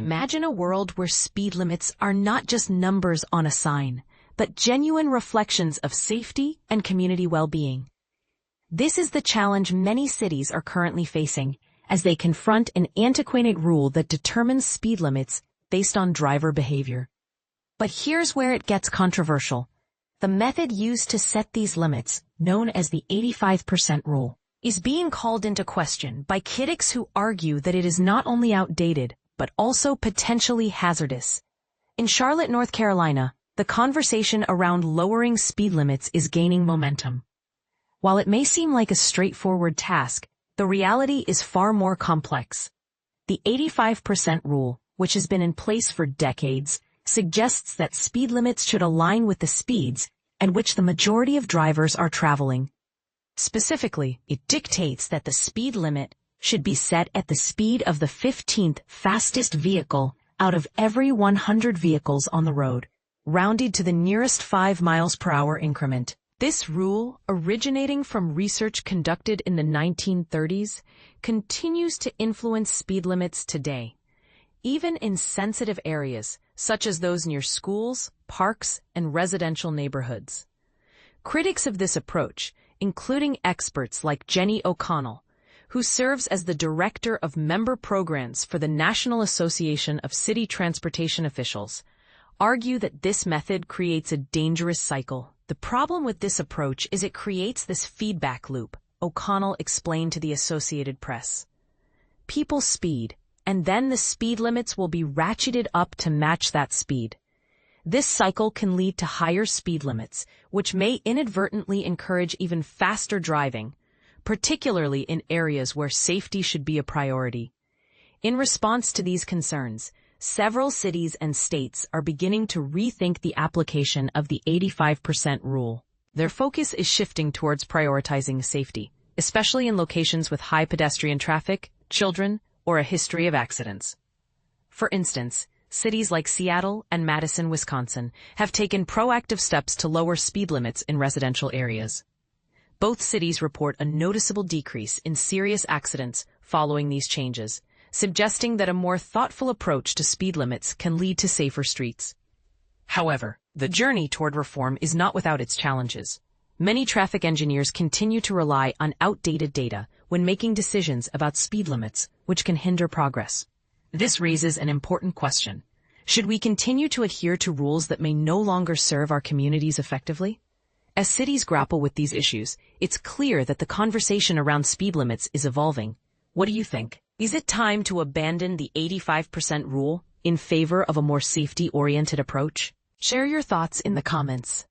Imagine a world where speed limits are not just numbers on a sign, but genuine reflections of safety and community well-being. This is the challenge many cities are currently facing as they confront an antiquated rule that determines speed limits based on driver behavior. But here's where it gets controversial. The method used to set these limits, known as the 85% rule, is being called into question by critics who argue that it is not only outdated, but also potentially hazardous. In Charlotte, North Carolina, the conversation around lowering speed limits is gaining momentum. While it may seem like a straightforward task, the reality is far more complex. The 85% rule, which has been in place for decades, suggests that speed limits should align with the speeds at which the majority of drivers are traveling. Specifically, it dictates that the speed limit should be set at the speed of the 15th fastest vehicle out of every 100 vehicles on the road, rounded to the nearest 5 miles per hour increment. This rule, originating from research conducted in the 1930s, continues to influence speed limits today, even in sensitive areas such as those near schools, parks, and residential neighborhoods. Critics of this approach, including experts like Jenny O'Connell, who serves as the Director of Member Programs for the National Association of City Transportation Officials, argue that this method creates a dangerous cycle. The problem with this approach is it creates this feedback loop, O'Connell explained to the Associated Press. People speed, and then the speed limits will be ratcheted up to match that speed. This cycle can lead to higher speed limits, which may inadvertently encourage even faster driving, particularly in areas where safety should be a priority. In response to these concerns, several cities and states are beginning to rethink the application of the 85% rule. Their focus is shifting towards prioritizing safety, especially in locations with high pedestrian traffic, children, or a history of accidents. For instance, cities like Seattle and Madison, Wisconsin, have taken proactive steps to lower speed limits in residential areas. Both cities report a noticeable decrease in serious accidents following these changes, suggesting that a more thoughtful approach to speed limits can lead to safer streets. However, the journey toward reform is not without its challenges. Many traffic engineers continue to rely on outdated data when making decisions about speed limits, which can hinder progress. This raises an important question. Should we continue to adhere to rules that may no longer serve our communities effectively? As cities grapple with these issues, it's clear that the conversation around speed limits is evolving. What do you think? Is it time to abandon the 85% rule in favor of a more safety-oriented approach? Share your thoughts in the comments.